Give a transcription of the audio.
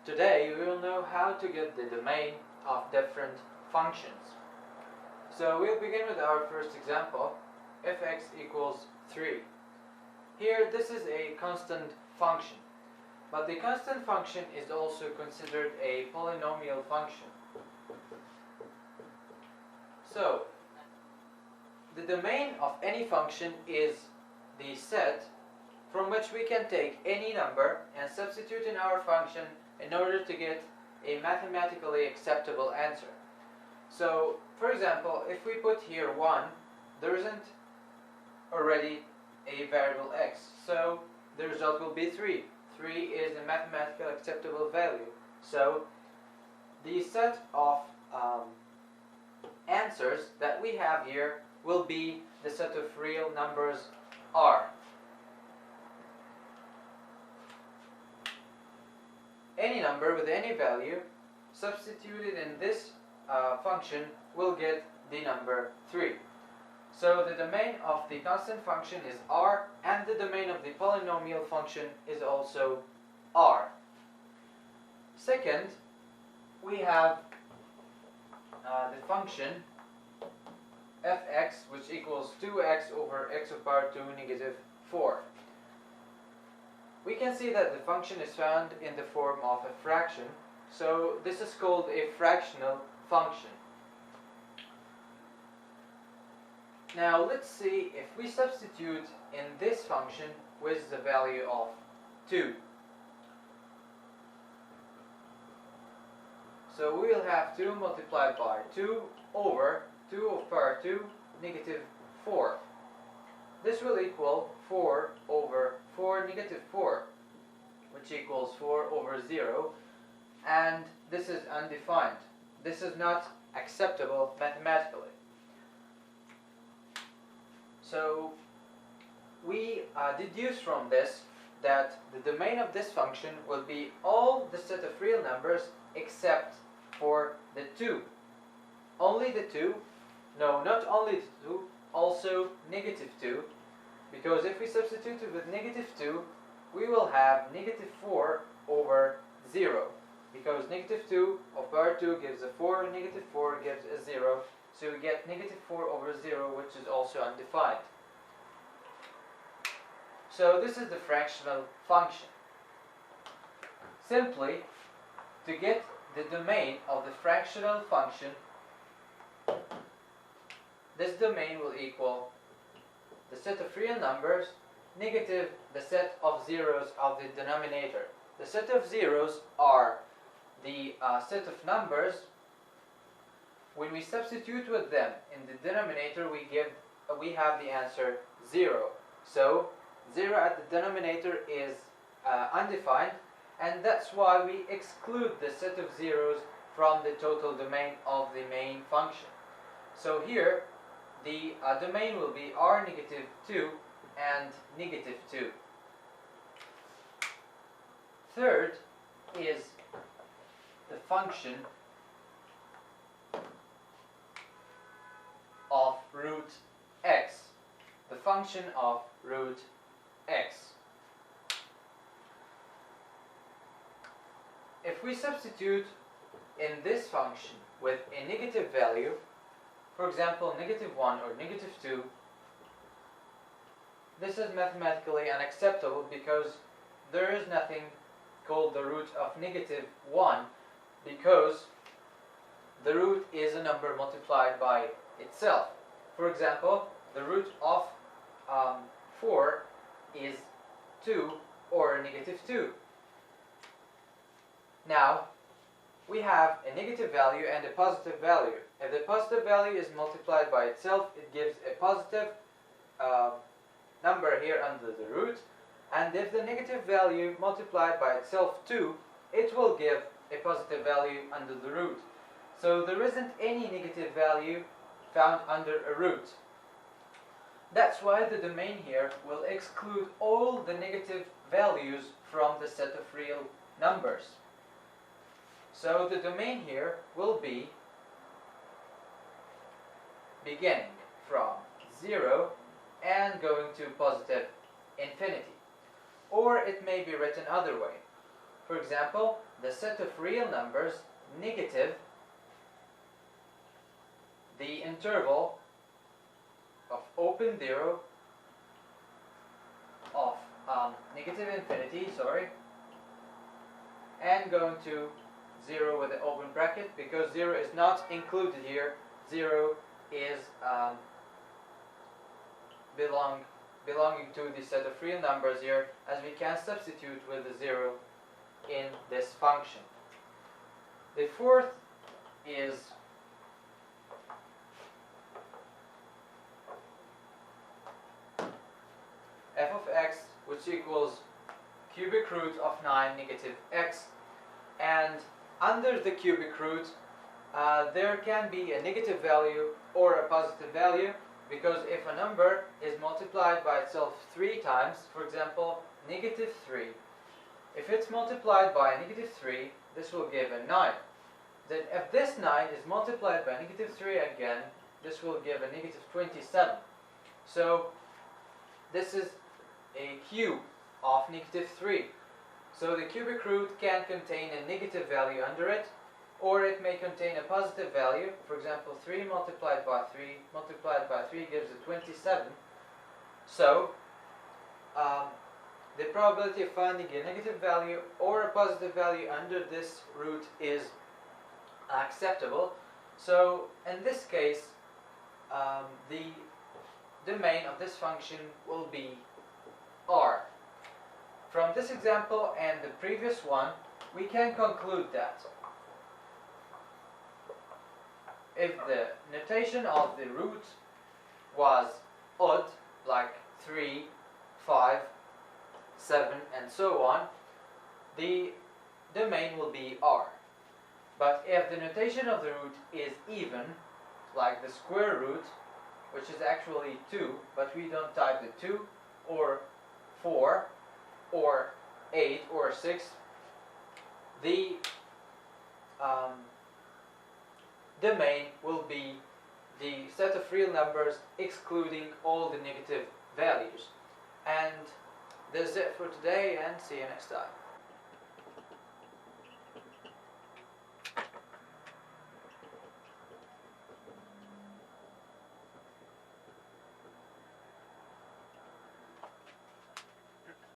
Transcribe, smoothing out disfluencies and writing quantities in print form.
Today we will know how to get the domain of different functions. So we'll begin with our first example, f(x) equals 3. Here this is a constant function, but the constant function is also considered a polynomial function. So the domain of any function is the set from which we can take any number and substitute in our function in order to get a mathematically acceptable answer. So, for example, if we put here 1, there isn't already a variable x, so the result will be 3. 3 is a mathematically acceptable value. So, the set of answers that we have here will be the set of real numbers R. Any number with any value substituted in this function will get the number 3. So the domain of the constant function is R, and the domain of the polynomial function is also R. Second, we have the function f(x), which equals 2x over x to the power 2 negative 4. We can see that the function is found in the form of a fraction, so this is called a fractional function. Now let's see if we substitute in this function with the value of 2. So we will have 2 multiplied by 2 over 2 to the power 2 negative 4. This will equal 4 over 4 negative 4, which equals 4 over 0, and this is undefined. This is not acceptable mathematically. So we deduce from this that the domain of this function will be all the set of real numbers except for the 2. Only the 2, no, not only the 2, also negative 2, because if we substitute it with negative 2, we will have negative 4 over 0, because negative 2 to the power 2 gives a 4, negative 4 gives a 0, so we get negative 4 over 0, which is also undefined. So this is the fractional function. Simply, to get the domain of the fractional function, this domain will equal the set of real numbers negative the set of zeros of the denominator. The set of zeros are the set of numbers. When we substitute with them in the denominator, we have the answer 0. So 0 at the denominator is undefined, and that's why we exclude the set of zeros from the total domain of the main function. So here the domain will be R negative 2 and negative 2. Third is the function of root x. The function of root x. If we substitute in this function with a negative value, for example negative 1 or negative 2, this is mathematically unacceptable because there is nothing called the root of negative 1, because the root is a number multiplied by itself. For example, the root of 4 is 2 or negative 2. Now, we have a negative value and a positive value. If the positive value is multiplied by itself, it gives a positive number here under the root, and if the negative value multiplied by itself too, it will give a positive value under the root. So there isn't any negative value found under a root. That's why the domain here will exclude all the negative values from the set of real numbers. So the domain here will be beginning from 0 and going to positive infinity. Or it may be written other way. For example, the set of real numbers negative the interval of open 0 of negative infinity, and going to 0 with the open bracket, because 0 is not included here. 0 is belonging to the set of real numbers here, as we can substitute with the 0 in this function. The fourth is f of x, which equals cubic root of 9 negative x, and under the cubic root there can be a negative value or a positive value, because if a number is multiplied by itself 3 times, for example negative 3, if it's multiplied by a negative 3, this will give a 9. Then if this 9 is multiplied by negative 3 again, this will give a negative 27. So this is a cube of negative 3. So the cubic root can contain a negative value under it, or it may contain a positive value. For example, 3 multiplied by 3 gives a 27. So the probability of finding a negative value or a positive value under this root is acceptable. So in this case, the domain of this function will be R. From this example and the previous one, we can conclude that if the notation of the root was odd, like 3, 5, 7, and so on, the domain will be R. But if the notation of the root is even, like the square root, which is actually 2, but we don't type the 2, or 4, or 8, or 6, the domain will be the set of real numbers excluding all the negative values. And that's it for today, and see you next time.